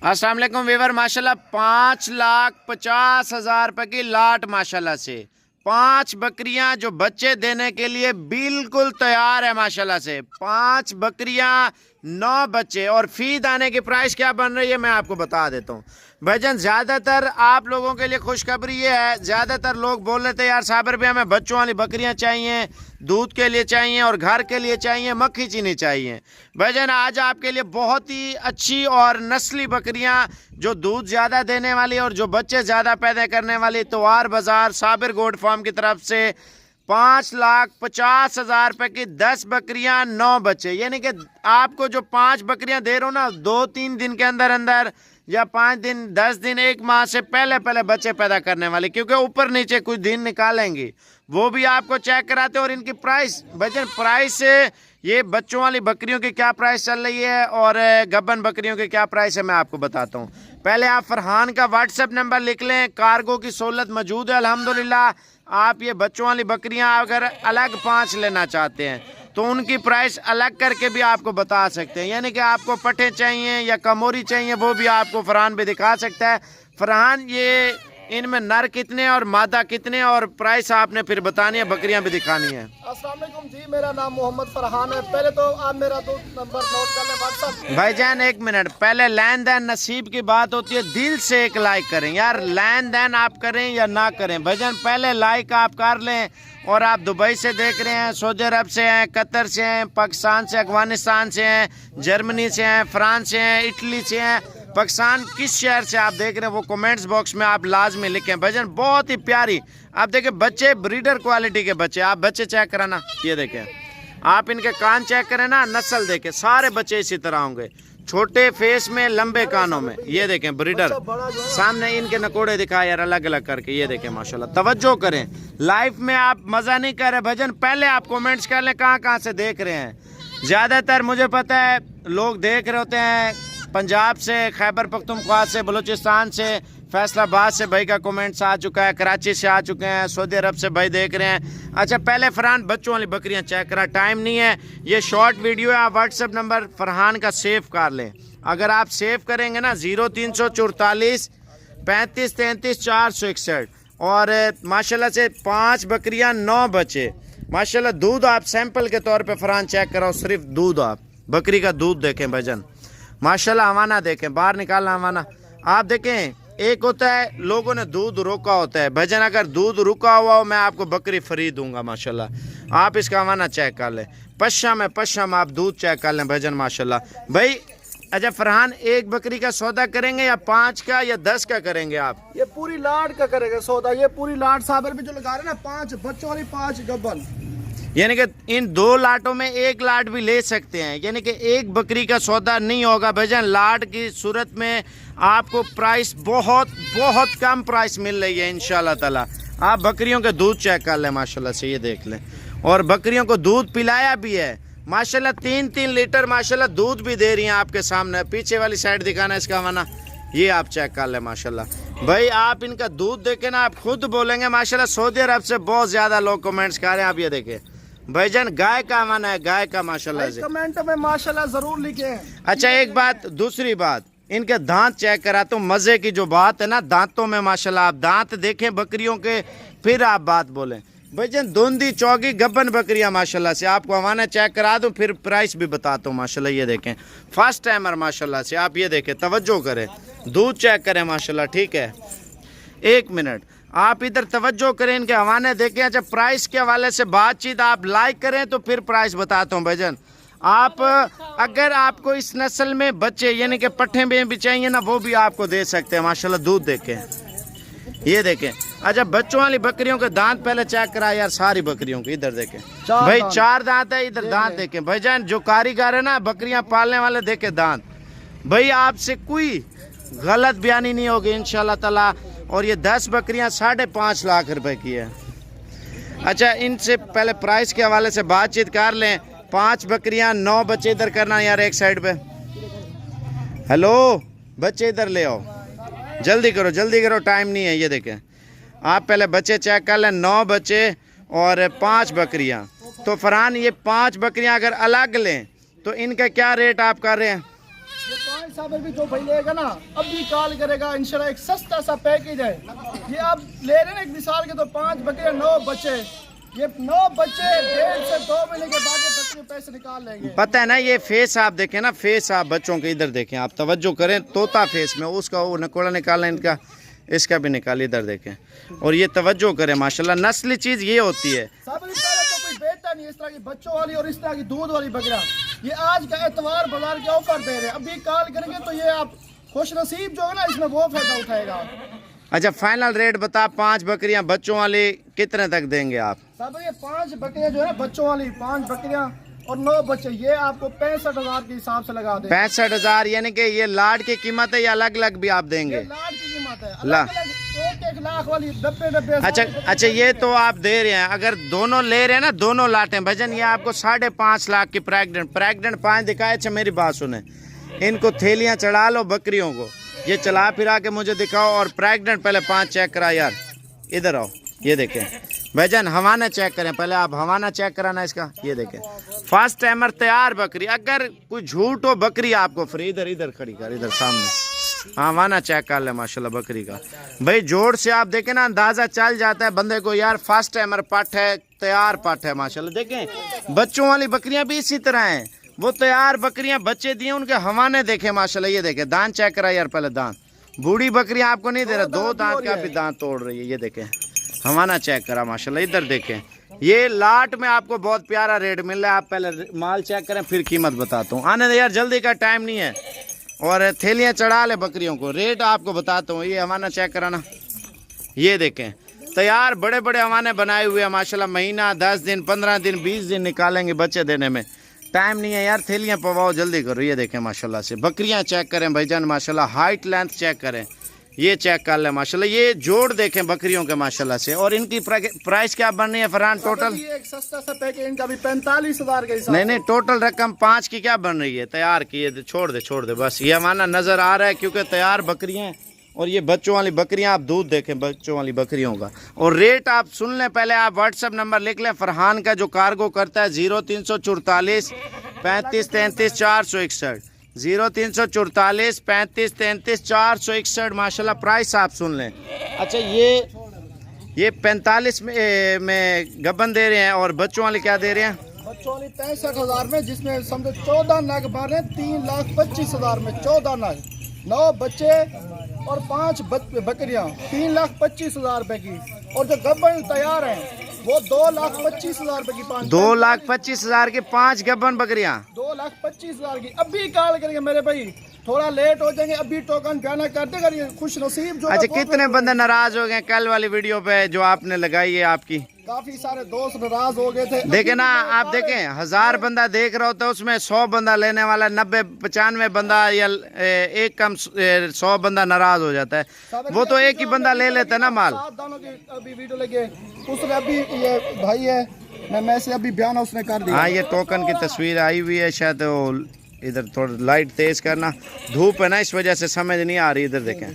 अस्सलाम वालेकुम वीवर, माशाल्लाह 5,50,000 रुपए की लाट माशाल्लाह से 5 बकरियां जो बच्चे देने के लिए बिल्कुल तैयार है माशाल्लाह से। 5 बकरियां 9 बच्चे और फी दाने की प्राइस क्या बन रही है मैं आपको बता देता हूँ भाईजान। ज़्यादातर आप लोगों के लिए खुशखबरी ये है, ज़्यादातर लोग बोल रहे थे यार साबिर भी हमें बच्चों वाली बकरियां चाहिए, दूध के लिए चाहिए और घर के लिए चाहिए, मक्खी चीनी चाहिए। भाईजान आज आपके लिए बहुत ही अच्छी और नस्ली बकरियां जो दूध ज़्यादा देने वाली और जो बच्चे ज़्यादा पैदा करने वाली तवार बाज़ार साबिर गोड फार्म की तरफ से 5,50,000 रुपए की 10 बकरियां 9 बच्चे, यानी कि आपको जो 5 बकरियां दे रहा हूँ ना 2-3 दिन के अंदर अंदर या 5 दिन 10 दिन 1 माह से पहले पहले बच्चे पैदा करने वाले, क्योंकि ऊपर नीचे कुछ दिन निकालेंगी वो भी आपको चेक कराते हैं। और इनकी प्राइस भजन प्राइस ये बच्चों वाली बकरियों की क्या प्राइस चल रही है और गब्बन बकरियों की क्या प्राइस है मैं आपको बताता हूँ। पहले आप फरहान का व्हाट्सएप नंबर लिख लें, कार्गो की सहूलत मौजूद है अल्हम्दुलिल्लाह। आप ये बच्चों वाली बकरियां अगर अलग 5 लेना चाहते हैं तो उनकी प्राइस अलग करके भी आपको बता सकते हैं, यानी कि आपको पट्टे चाहिए या कमोरी चाहिए वो भी आपको फरहान भी दिखा सकता है। फरहान ये इनमें नर कितने और मादा कितने और प्राइस आपने फिर बतानी है, बकरियां भी दिखानी है। अस्सलाम वालेकुम जी, मेरा नाम मोहम्मद फरहान है। पहले तो आप मेरा दो नंबर नोट कर लें व्हाट्सएप। भाईजान 1 मिनट, पहले लेन देन नसीब की बात होती है, दिल से एक लाइक करें यार, लेन देन आप करें या ना करें भाईजान पहले लाइक आप कर लें। और आप दुबई से देख रहे हैं, सऊदी अरब से हैं, कतर से हैं, पाकिस्तान से, अफगानिस्तान से हैं, जर्मनी से हैं, फ्रांस से हैं, इटली से हैं, पाकिस्तान किस शहर से आप देख रहे हैं वो कमेंट्स बॉक्स में आप लाजमी लिखें भाईजान। बहुत ही प्यारी आप देखें बच्चे, ब्रीडर क्वालिटी के बच्चे, आप बच्चे चेक कराना, ये देखें आप इनके कान चेक करें ना, नस्ल देखें, सारे बच्चे इसी तरह होंगे, छोटे फेस में लंबे कानों में। ये देखें ब्रीडर सामने इनके नकोड़े दिखाए यार अलग अलग करके, ये देखें माशाल्लाह। तवज्जो करें, लाइफ में आप मज़ा नहीं कर रहे भजन, पहले आप कमेंट्स कर लें कहाँ कहाँ से देख रहे हैं। ज़्यादातर मुझे पता है लोग देख रहे होते हैं पंजाब से, खैबर पख्तूनख्वा से, बलूचिस्तान से, फैसलाबाद से भाई का कमेंट्स आ चुका है, कराची से आ चुके हैं, सऊदी अरब से भाई देख रहे हैं। अच्छा पहले फरहान बच्चों वाली बकरियां चेक करा, टाइम नहीं है, ये शॉर्ट वीडियो है। आप व्हाट्सएप नंबर फरहान का सेव कर लें, अगर आप सेव करेंगे ना 0344 35 33 461 और माशाल्लाह से 5 बकरियां 9 बच्चे माशाल्लाह। दूध आप सैंपल के तौर पे फरहान चेक कराओ, सिर्फ दूध आप बकरी का दूध देखें भजन माशाल्लाह। हवाना देखें, बाहर निकालना हवाना आप देखें। एक होता है लोगों ने दूध रोका होता है भजन, अगर दूध रुका हुआ हो मैं आपको बकरी फ्री दूंगा माशाल्लाह। आप इसका हवाना चेक कर लें, पश्चिम है पश्चिम, आप दूध चेक कर लें भजन माशाल्लाह भाई। अच्छा फरहान एक बकरी का सौदा करेंगे या 5 का या 10 का करेंगे आप? ये पूरी लाट का करेंगे सौदा, ये पूरी लाट साबर पे जो लगा रहे हैं ना 5 बच्चों वाली 5 गब्बन, यानी कि इन 2 लाटों में 1 लाट भी ले सकते हैं, यानी कि एक बकरी का सौदा नहीं होगा भजन। लाट की सूरत में आपको प्राइस बहुत बहुत कम प्राइस मिल रही है इंशाल्लाह ताला। आप बकरियों के दूध चेक कर लें माशाल्लाह से, ये देख लें, और बकरियों को दूध पिलाया भी है माशाल्लाह, 3-3 लीटर माशाल्लाह दूध भी दे रही हैं आपके सामने। पीछे वाली साइड दिखाना इसका माना, ये आप चेक कर लें माशाल्लाह भाई। आप इनका दूध देखें ना आप खुद बोलेंगे माशाल्लाह। सऊदी अरब से बहुत ज़्यादा लोग कमेंट्स कर रहे हैं, आप ये देखें भाईजान गाय का माना है, गाय का माशाल्लाह से कमेंट में माशाल्लाह जरूर लिखें। अच्छा एक बात, दूसरी बात, इनके दांत चेक करा तो मजे की जो बात है ना दांतों में माशाल्लाह, आप दांत देखें बकरियों के फिर आप बात बोलें भाईजान। धुंधी चौगी गब्बन बकरियां माशाल्लाह से, आपको हवाना चेक करा दूं फिर प्राइस भी बताता हूँ माशाल्लाह। ये देखें फर्स्ट टाइमर माशाल्लाह से, आप ये देखें, तवज्जो करें, दूध चेक करें माशाल्लाह, ठीक है। 1 मिनट आप इधर तवज्जो करें, इनके हवाने देखें। अच्छा प्राइस के हवाले से बातचीत आप लाइक करें तो फिर प्राइस बताता हूँ भाईजान। आप अगर आपको इस नस्ल में बच्चे यानी कि पट्ठे में भी चाहिए ना वो भी आपको दे सकते हैं माशाल्लाह। दूध देखें, ये देखें। अच्छा बच्चों वाली बकरियों के दांत पहले चेक करा यार, सारी बकरियों के इधर देखें भाई, 4 दांत है, इधर दांत देखें भाईजान। जो कारीगर है ना बकरियां पालने वाले देखे दांत भाई, आपसे कोई गलत बयानी नहीं होगी इंशाल्लाह ताला। और ये 10 बकरियां 5.5 लाख रुपए की है। अच्छा इनसे पहले प्राइस के हवाले से बातचीत कर लें। 5 बकरियां 9 बच्चे इधर करना यार एक साइड पे, हेलो बच्चे इधर ले आओ, जल्दी करो टाइम नहीं है। ये देखें आप पहले बच्चे चेक कर लें, 9 बच्चे और 5 बकरियां। तो फरहान ये 5 बकरियां अगर अलग लें तो इनका क्या रेट आप कर रहे हैं? ये 5 साहब भी जो भाई लेगा ना अब भी कॉल करेगा इंशाल्लाह। एक सस्ता सा पैकेज है ये, आप ले रहे हैं ना एक मिसाल के तो 5 बकरियां 9 बच्चे, ये 9 बच्चे 1.5 से 2 महीने के बाद ये बच्चे पैसे निकाल लेंगे। पता है ना, ये फेस आप देखें ना, फेस आप बच्चों के इधर देखें, आप तवज्जो करें, तोता फेस में उसका वो नकोड़ा निकालना, इनका इसका भी निकाल, इधर देखें और ये तवज्जो करें माशाल्लाह। नस्ली चीज़ ये होती है। साहब पहले तो कोई बेचता नहीं इस तरह की बच्चों वाली और इस तरह की दूध वाली बकरियां। ये आज का एतवार बाजार के ऑफर दे रहे हैं, अभी कॉल करेंगे तो ये आप खुश नसीब जो है ना इसमें वो फायदा उठाएगा। अच्छा फाइनल रेट बता, 5 बकरियां बच्चों वाली कितने तक देंगे आप? साहब ये 5 बकरियां जो है बच्चों वाली 5 बकरियां और 9 बच्चे, ये आपको 65,000 के हिसाब से लगा दें। 65,000 यानी कि ये लाड की कीमत है या अलग अलग भी आप देंगे? ये लाड की कीमत है, अलग-अलग 1-1 लाख वाली डब्बे। अच्छा ये तो आप दे रहे हैं, अगर दोनों ले रहे हैं ना, दोनों लाटें भजन, ये आपको 5.5 लाख की प्रेग्नेंट 5 दिखाए। अच्छा मेरी बात सुने, इनको थैलियां चढ़ा लो बकरियों को, ये चला फिरा के मुझे दिखाओ, और प्रेग्नेंट पहले 5 चेक करा यार, इधर आओ, ये देखें भाईजान, हवाना चेक करें पहले आप, हवाना चेक कराना इसका, ये देखें फर्स्ट टाइमर तैयार बकरी। अगर कोई झूठ हो बकरी आपको फ्री, इधर खड़ी कर, इधर सामने, हवाना चेक कर ले माशाल्लाह बकरी का। भाई जोड़ से आप देखें ना, अंदाजा चल जाता है बंदे को यार फर्स्ट टाइमर पट है, तैयार पट है माशाल्लाह। देखें बच्चों वाली बकरियां भी इसी तरह हैं, वो तैयार बकरियां बच्चे दिए, उनके हवाने देखे माशाल्लाह। ये देखें दांत चेक करा यार पहले, दांत बूढ़ी बकरियां आपको नहीं दे रहा, 2 दांत का भी दांत तोड़ रही है। ये देखें हवाना चेक करा माशाल्लाह। इधर देखें ये लाट में आपको बहुत प्यारा रेट मिल रहा है। आप पहले माल चेक करें फिर कीमत बताता हूँ। आने दे यार, जल्दी का टाइम नहीं है, और थैलियाँ चढ़ा ले बकरियों को, रेट आपको बताता हूँ। ये हवाना चेक कराना, ये देखें तैयार बड़े बड़े हवाने बनाए हुए हैं माशाल्लाह। महीना 10 दिन 15 दिन 20 दिन निकालेंगे बच्चे देने में, टाइम नहीं है यार, थैलियाँ पवाओ जल्दी करो। ये देखें माशाल्लाह से बकरियां चेक करें भाईजान माशाल्लाह, हाइट लेंथ चेक करें, ये चेक कर ले माशाल्लाह। ये जोड़ देखें बकरियों के माशाल्लाह से। और इनकी प्राइस क्या बन रही है फरहान टोटल? ये एक सस्ता सा पैकेज इनका भी 45,000 के हिसाब। नहीं टोटल रकम 5 की क्या बन रही है तैयार की? ये छोड़ दे बस, ये हमारा नजर आ रहा है क्योंकि तैयार बकरियां हैं। और ये बच्चों वाली बकरियां, आप दूध देखें बच्चों वाली बकरियों का। और रेट आप सुन लें पहले, आप व्हाट्सअप नंबर लिख लें फरहान का जो कार्गो करता है 0344 35 33 461, 0344 35 33 461 माशाल्लाह। प्राइस आप सुन लें। अच्छा ये 45 में गबन दे रहे हैं, और बच्चों वाले क्या दे रहे हैं? बच्चों वाली 65,000 में, जिसमें समझो 14 नग भर रहे, 3,25,000 में 14 नग, 9 बच्चे और 5 बकरियां, 3,25,000 रुपए की। और जो गब्बन तैयार हैं वो 2,25,000 रुपए की, 2,25,000 की 5 गब्बन बकरियां, 2,25,000 की। अभी कॉल करेंगे मेरे भाई, थोड़ा लेट हो जाएंगे, अभी टोकन बयाना कर देगा ये खुश नसीब जो। अच्छा कितने बंदे नाराज हो गए कल वाली वीडियो पे जो आपने लगाई है? आपकी काफी सारे दोस्त नाराज हो गए थे। देखे ना आप, देखें 1000 बंदा देख रहा होता है, उसमें 100 बंदा लेने वाला, 90-95 बंदा या एक कम 100 बंदा नाराज हो जाता है। वो तो एक ही बंदा ले लेता है ना माल। दोनों की अभी वीडियो लगे, उसने अभी ये भाई है मैं से अभी बयान उसने कर दिया। हाँ ये टोकन की तस्वीर आई हुई है शायद, इधर थोड़ा लाइट तेज करना, धूप है ना इस वजह से समझ नहीं आ रही। इधर देखें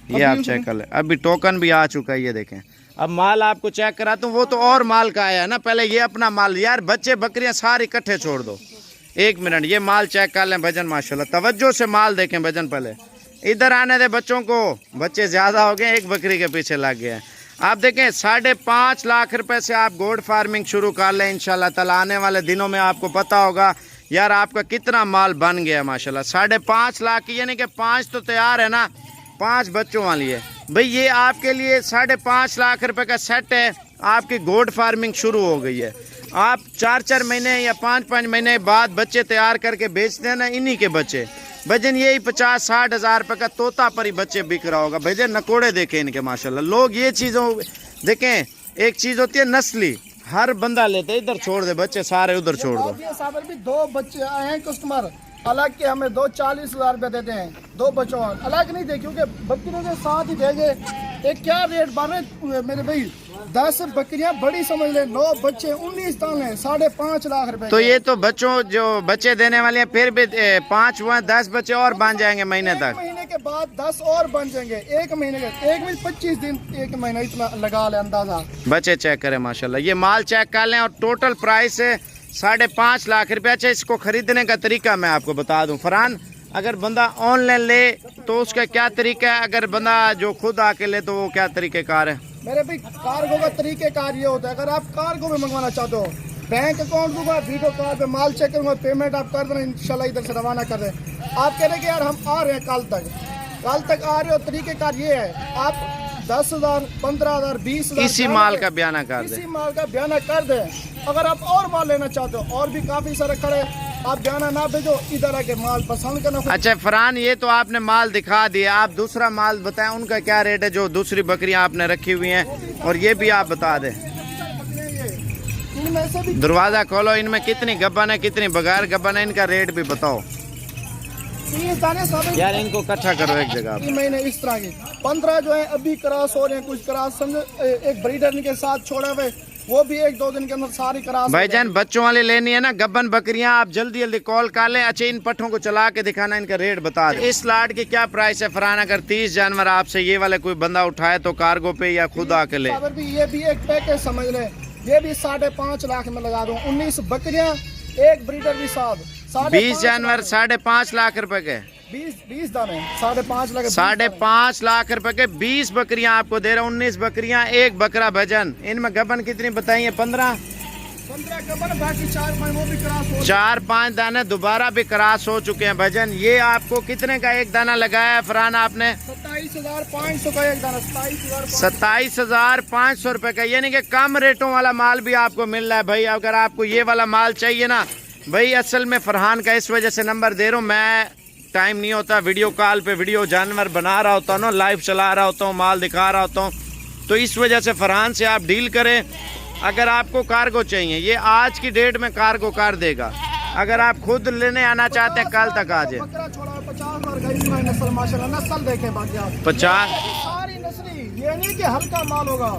ये आप चेक कर ले, अभी टोकन भी आ चुका है। ये देखें अब माल आपको चेक कराता हूँ, वो तो और माल का आया है ना, पहले ये अपना माल। यार बच्चे बकरियां सारी इकट्ठे छोड़ दो, 1 मिनट ये माल चेक कर लें भजन माशाल्लाह। तवज्जो से माल देखें भजन, पहले इधर आने दे बच्चों को, बच्चे ज्यादा हो गए, एक बकरी के पीछे लग गए हैं। आप देखें 5.5 लाख रुपए से आप गोड फार्मिंग शुरू कर लें इंशाल्लाह ताला। आने वाले दिनों में आपको पता होगा यार आपका कितना माल बन गया माशाल्लाह। 5.5 लाख की, यानी कि 5 तो तैयार है ना, 5 बच्चों वाली है भाई। ये आपके लिए 5.5 लाख रुपए का सेट है, आपकी गोड फार्मिंग शुरू हो गई है। आप 4-4 महीने या 5-5 महीने बाद बच्चे तैयार करके बेचते हैं ना, इन्हीं के बच्चे भजन यही 50-60 हज़ार रुपये का तोता परी बच्चे बिक रहा होगा भजन। नकोड़े देखें इनके माशाल्लाह। लोग ये चीज़ों देखें, एक चीज़ होती है नस्ली, हर बंदा लेते, इधर छोड़ दे बच्चे सारे, उधर छोड़ दो। साबर भी 2 बच्चे आए हैं कस्टमर, अलग के हमें 40,000 रुपये देते हैं, 2 बच्चों अलग नहीं दे, क्योंकि बकरियों के साथ ही देंगे। एक क्या रेट बन रहे मेरे भाई, 10 बकरियां बड़ी समझ ले, 9 बच्चे 19 ताल हैं, 5.5 लाख रुपए। तो ये तो बच्चों जो बच्चे देने वाले हैं, फिर भी 5 हुआ 10 बच्चे और बन जाएंगे महीने तक। महीने के बाद 10 और बन जाएंगे, 1 महीने के, 1 में 25 दिन, 1 महीना इतना लगा ले अंदाजा। बच्चे चेक करें माशाल्लाह, ये माल चेक कर लें। और टोटल प्राइस है 5.5 लाख रुपया। अच्छा इसको खरीदने का तरीका मैं आपको बता दूं फरहान, अगर बंदा ऑनलाइन ले तो उसका क्या तरीका है, अगर बंदा जो खुद आके ले तो वो क्या तरीक़ेकार है? मेरे भाई कार्गो का तरीक़ेकार ये होता है, अगर आप कार्गो में मंगवाना चाहते हो, बैंक अकाउंट दूंगा, वीडियो कॉल पे माल चेक करूंगा, पेमेंट आप कर देना, इंशाल्लाह इधर से रवाना कर दें। आप कह रहे कि यार हम आ रहे हैं कल तक आ रहे हो, तरीक़ेकार ये है, आप 10,000, 15,000, 20,000 इसी माल का बयाना कर दे, इसी माल का बयाना कर दें। अगर आप और माल लेना चाहते हो, और भी काफ़ी सारे खड़े, आप बयाना ना भेजो, इधर आके माल पसंद करना। अच्छा फरहान, ये तो आपने माल दिखा दिया, आप दूसरा माल बताएं, उनका क्या रेट है जो दूसरी बकरियां आपने रखी हुई हैं, और ये भी आप बता दें। इनमें से भी दरवाज़ा खोलो, इनमें कितनी गब्बन है, कितनी बगैर गब्बन है, इनका रेट भी बताओ 30 दाने सारे यार। इनको इकट्ठा करो एक जगह। 3 महीने इस तरह की 15 जो है अभी क्रॉस हो रहे हैं, कुछ क्रॉस समझो एक ब्रीडर के साथ छोड़े हुए, वो भी 1-2 दिन के अंदर सारी क्रॉस। भाईजान बच्चों वाली लेनी है ना गब्बन बकरियां, आप जल्दी जल्दी कॉल कर लें। अच्छा इन पट्ठों को चला के दिखाना, इनका रेट बता दें। इस लाट की क्या प्राइस है फरहान? अगर 30 जानवर आपसे ये वाले कोई बंदा उठाए तो कार्गो पे या खुद आके ले? ये भी एक पैकेज समझ ले, ये भी 5.5 लाख में लगा दूं। 19 बकरियां, एक ब्रीडर भी साथ, 20 जानवर 5.5 लाख रुपए के, 20 दाने 5.5 लाख, 5.5 लाख रुपए के 20 बकरियां आपको दे रहा हूँ। 19 बकरियां, एक बकरा भजन। इनमें गबन कितनी बताई है? 15 गबन, बाकी 4-5 वो भी क्रॉस हो, 4-5 दाने दोबारा भी क्रॉस हो चुके हैं भजन। ये आपको कितने का एक दाना लगाया है फरहान आपने? 27,500 का एक दाना, 27,500 रुपए का, यानी कि कम रेटों वाला माल भी आपको मिल रहा है भाई। अगर आपको ये वाला माल चाहिए ना भाई, असल में फरहान का इस वजह से नंबर दे रहा हूँ, मैं टाइम नहीं होता, वीडियो कॉल पे वीडियो जानवर बना रहा होता हूँ ना, लाइव चला रहा होता हूँ, माल दिखा रहा होता हूँ, तो इस वजह से फरहान से आप डील करें। अगर आपको कार्गो चाहिए, ये आज की डेट में कार्गो कर देगा। अगर आप खुद लेने आना चाहते हैं कल तक आ जाए। 50 नस्ल माशाल्लाह, नस्ल देखें बाकी आप 50 सारी नस्ली, ये नहीं कि हल्का माल होगा।